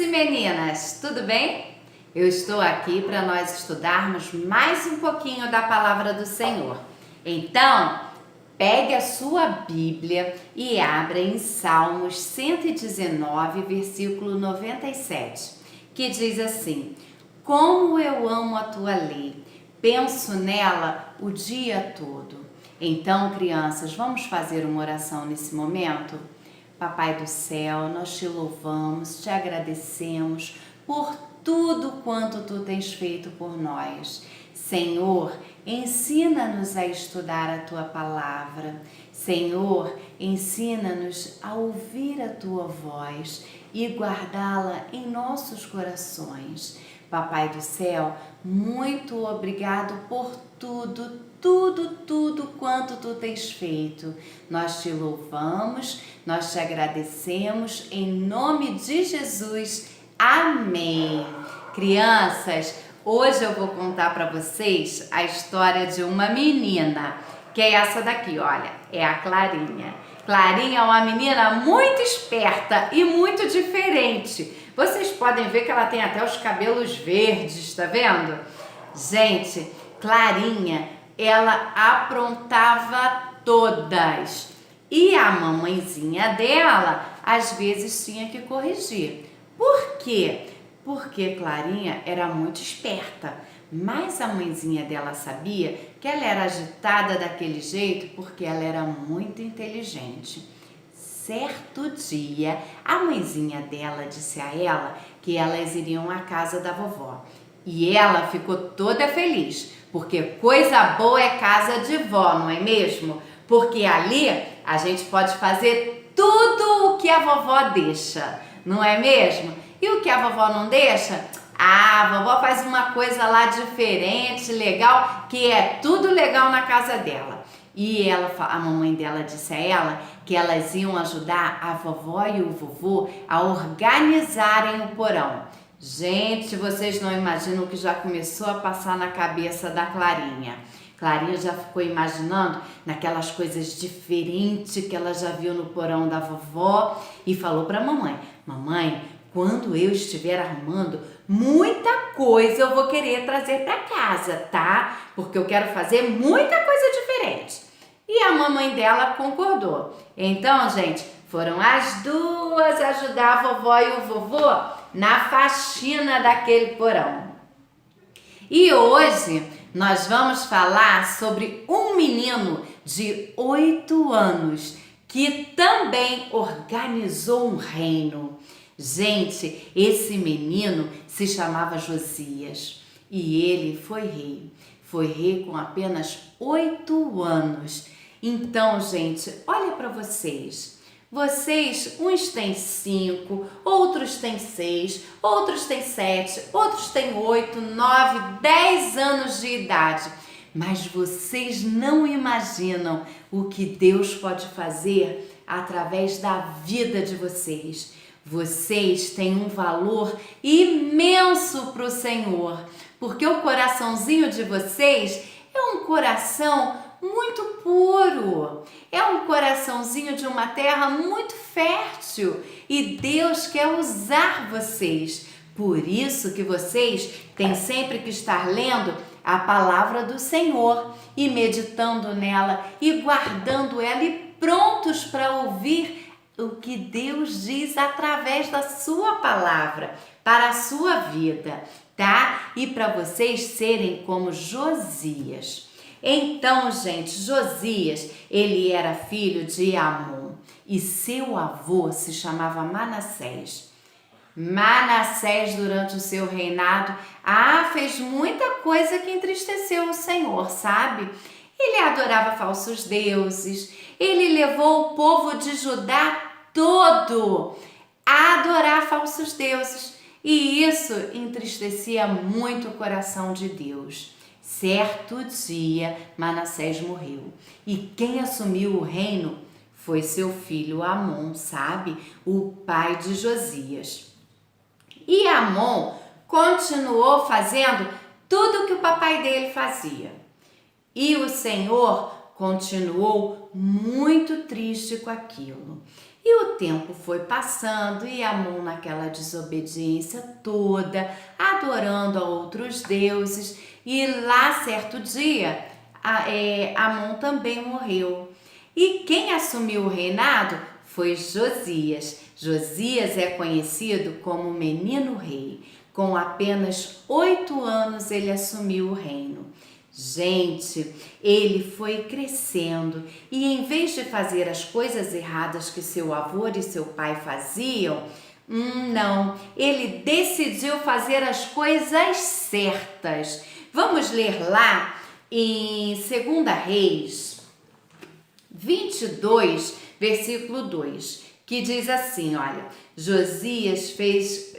e meninas, tudo bem? Eu estou aqui para nós estudarmos mais um pouquinho da palavra do Senhor. Então, pegue a sua Bíblia e abra em Salmos 119, versículo 97, que diz assim: Como eu amo a tua lei, penso nela o dia todo. Então, crianças, vamos fazer uma oração nesse momento? Papai do céu, nós te louvamos, te agradecemos por tudo quanto tu tens feito por nós. Senhor, ensina-nos a estudar a tua palavra. Senhor, ensina-nos a ouvir a tua voz e guardá-la em nossos corações. Papai do céu, muito obrigado por tudo quanto tu tens feito. Nós te louvamos, nós te agradecemos em nome de Jesus. Amém. Crianças, hoje eu vou contar para vocês a história de uma menina, que é essa daqui, olha, é a Clarinha. Clarinha é uma menina muito esperta e muito diferente. Vocês podem ver que ela tem até os cabelos verdes, tá vendo? Gente, Clarinha, ela aprontava todas. E a mamãezinha dela, às vezes, tinha que corrigir. Por quê? Porque Clarinha era muito esperta. Mas a mãezinha dela sabia que ela era agitada daquele jeito porque ela era muito inteligente. Certo dia, a mãezinha dela disse a ela que elas iriam à casa da vovó. E ela ficou toda feliz, porque coisa boa é casa de vó, não é mesmo? Porque ali a gente pode fazer tudo o que a vovó deixa, não é mesmo? E o que a vovó não deixa? A vovó faz uma coisa lá diferente, legal, que é tudo legal na casa dela. E a mamãe dela disse a ela que elas iam ajudar a vovó e o vovô a organizarem o porão. Gente, vocês não imaginam o que já começou a passar na cabeça da Clarinha. Clarinha já ficou imaginando naquelas coisas diferentes que ela já viu no porão da vovó e falou para a mamãe: Mamãe, quando eu estiver arrumando, muita coisa eu vou querer trazer para casa, tá? Porque eu quero fazer muita coisa diferente. E a mamãe dela concordou. Então, gente, foram as duas ajudar a vovó e o vovô na faxina daquele porão. E hoje nós vamos falar sobre um menino de 8 anos que também organizou um reino. Gente, esse menino se chamava Josias e ele foi rei. Foi rei com apenas 8 anos. Então, gente, olha para vocês. Vocês, uns têm 5, outros têm 6, outros têm 7, outros têm 8, 9, 10 anos de idade. Mas vocês não imaginam o que Deus pode fazer através da vida de vocês. Vocês têm um valor imenso para o Senhor, porque o coraçãozinho de vocês é um coração muito puro, é um coraçãozinho de uma terra muito fértil e Deus quer usar vocês. Por isso que vocês têm sempre que estar lendo a palavra do Senhor e meditando nela e guardando ela e prontos para ouvir o que Deus diz através da sua palavra para a sua vida, tá? E para vocês serem como Josias. Então, gente, Josias, ele era filho de Amon e seu avô se chamava Manassés. Manassés, durante o seu reinado, fez muita coisa que entristeceu o Senhor, sabe? Ele adorava falsos deuses, ele levou o povo de Judá todo a adorar falsos deuses e isso entristecia muito o coração de Deus. Certo dia, Manassés morreu e quem assumiu o reino foi seu filho Amon, sabe? O pai de Josias. E Amon continuou fazendo tudo o que o papai dele fazia. E o Senhor continuou muito triste com aquilo. E o tempo foi passando e Amon naquela desobediência toda, adorando a outros deuses. E lá certo dia, Amon também morreu. E quem assumiu o reinado foi Josias. Josias é conhecido como menino rei. Com apenas 8 anos ele assumiu o reino. Gente, ele foi crescendo e em vez de fazer as coisas erradas que seu avô e seu pai faziam, não, ele decidiu fazer as coisas certas. Vamos ler lá em 2 Reis 22, versículo 2, que diz assim, olha, Josias fez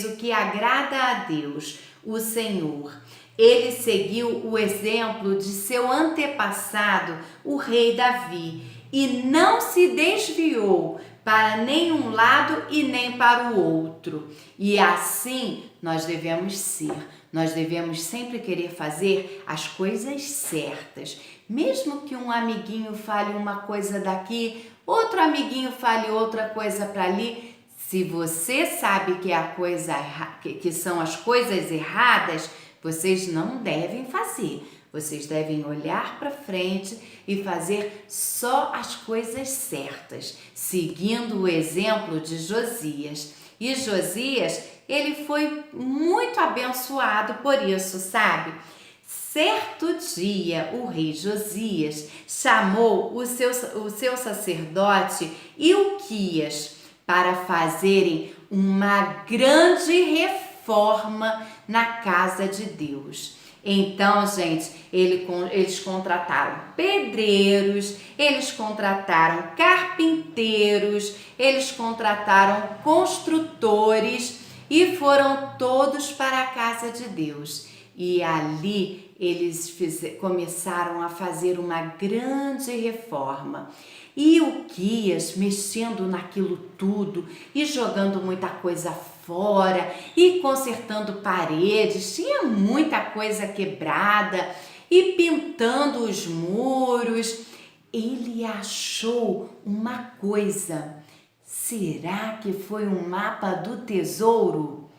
o que agrada a Deus, o Senhor. Ele seguiu o exemplo de seu antepassado, o rei Davi, e não se desviou para nenhum lado e nem para o outro. E assim nós devemos ser. Nós devemos sempre querer fazer as coisas certas. Mesmo que um amiguinho fale uma coisa daqui, outro amiguinho fale outra coisa para ali, se você sabe que são as coisas erradas, vocês não devem fazer. Vocês devem olhar para frente e fazer só as coisas certas, seguindo o exemplo de Josias. E Josias, ele foi muito abençoado por isso, sabe? Certo dia, o rei Josias chamou o seu sacerdote Ilquias para fazerem uma grande reforma na casa de Deus. Então, gente, eles contrataram pedreiros, eles contrataram carpinteiros, eles contrataram construtores e foram todos para a casa de Deus. E ali eles começaram a fazer uma grande reforma. E Ilquias, mexendo naquilo tudo e jogando muita coisa fora e consertando paredes, tinha muita coisa quebrada e pintando os muros, ele achou uma coisa. Será que foi um mapa do tesouro?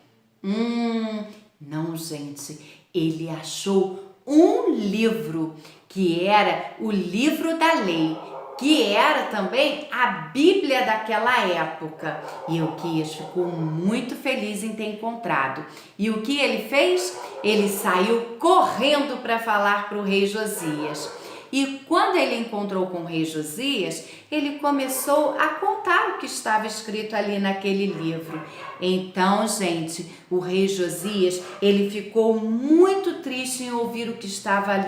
Não, gente. Ele achou um livro que era o livro da lei, que era também a Bíblia daquela época. E Ilquias ficou muito feliz em ter encontrado. E o que ele fez? Ele saiu correndo para falar para o rei Josias. E quando ele encontrou com o rei Josias, ele começou a contar o que estava escrito ali naquele livro. Então, gente, o rei Josias, ele ficou muito triste em ouvir o que estava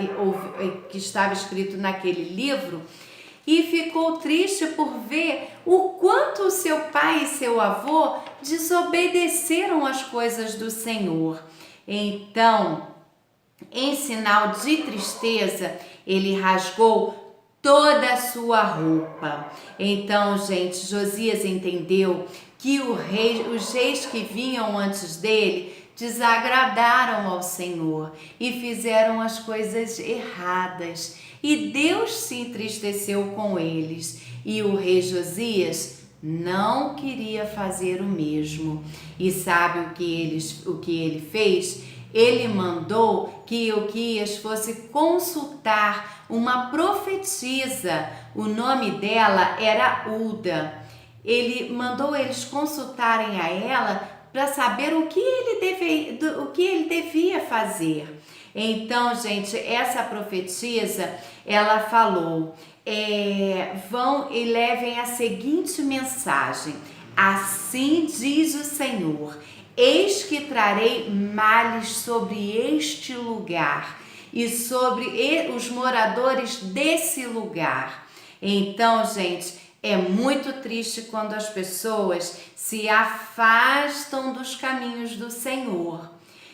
escrito naquele livro e ficou triste por ver o quanto o seu pai e seu avô desobedeceram às coisas do Senhor. Então, em sinal de tristeza, ele rasgou toda a sua roupa. Então, gente, Josias entendeu que os reis que vinham antes dele desagradaram ao Senhor e fizeram as coisas erradas. E Deus se entristeceu com eles. E o rei Josias não queria fazer o mesmo. E sabe o que ele fez? Ele mandou que Ilquias fosse consultar uma profetisa. O nome dela era Ulda. Ele mandou eles consultarem a ela para saber o que ele devia fazer. Então, gente, essa profetisa, ela falou, vão e levem a seguinte mensagem: assim diz o Senhor, eis que trarei males sobre este lugar e sobre os moradores desse lugar. Então, gente, é muito triste quando as pessoas se afastam dos caminhos do Senhor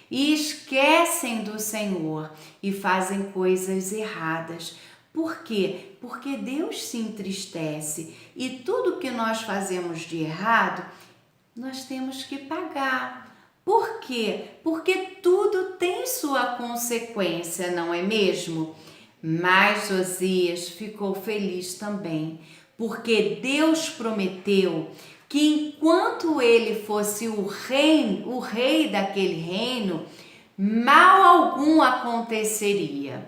e esquecem do Senhor e fazem coisas erradas. Por quê? Porque Deus se entristece e tudo que nós fazemos de errado, nós temos que pagar. Por quê? Porque tudo tem sua consequência, não é mesmo? Mas Josias ficou feliz também, porque Deus prometeu que enquanto ele fosse o rei daquele reino, mal algum aconteceria.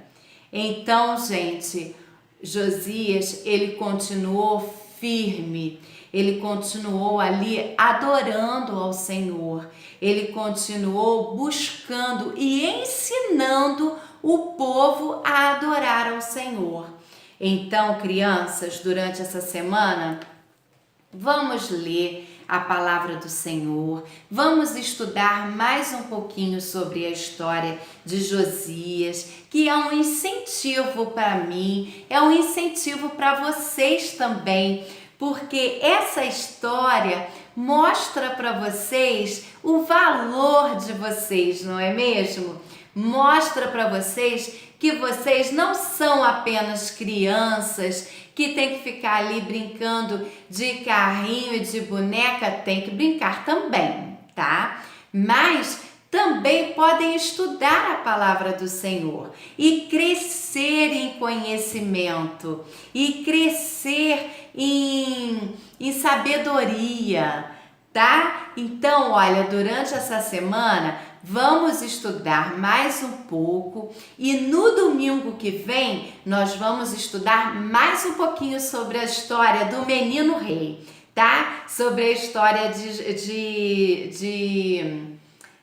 Então, gente, Josias, ele continuou firme, ele continuou ali adorando ao Senhor, ele continuou buscando e ensinando o povo a adorar ao Senhor. Então, crianças, durante essa semana, vamos ler a palavra do Senhor, vamos estudar mais um pouquinho sobre a história de Josias, que é um incentivo para mim, é um incentivo para vocês também, porque essa história mostra para vocês o valor de vocês, não é mesmo? Mostra para vocês que vocês não são apenas crianças que tem que ficar ali brincando de carrinho e de boneca, tem que brincar também, tá? Mas também podem estudar a palavra do Senhor e crescer em conhecimento e crescer em sabedoria, tá? Então, olha, durante essa semana vamos estudar mais um pouco e no domingo que vem nós vamos estudar mais um pouquinho sobre a história do menino rei, tá? Sobre a história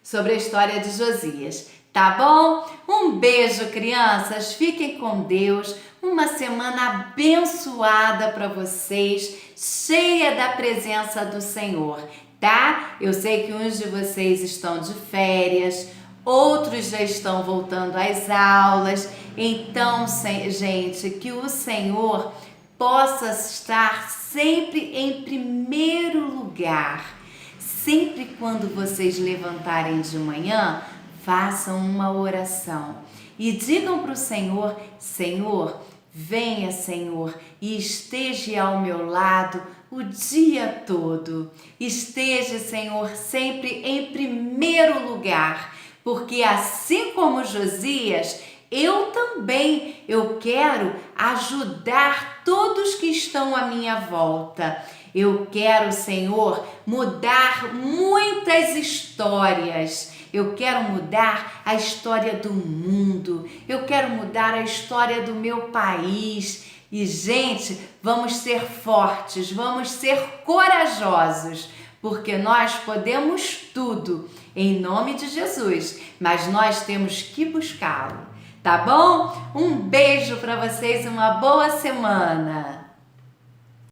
sobre a história de Josias, tá bom? Um beijo, crianças, fiquem com Deus, uma semana abençoada para vocês, cheia da presença do Senhor, tá? Eu sei que uns de vocês estão de férias, outros já estão voltando às aulas, então, gente, que o Senhor possa estar sempre em primeiro lugar. Sempre quando vocês levantarem de manhã, façam uma oração e digam para o Senhor: Senhor, venha, Senhor, e esteja ao meu lado o dia todo. Esteja, Senhor, sempre em primeiro lugar, porque assim como Josias, eu também quero ajudar todos que estão à minha volta. Eu quero, Senhor, mudar muitas histórias. Eu quero mudar a história do mundo. Eu quero mudar a história do meu país. E, gente, vamos ser fortes, vamos ser corajosos, porque nós podemos tudo, em nome de Jesus, mas nós temos que buscá-lo, tá bom? Um beijo para vocês, uma boa semana!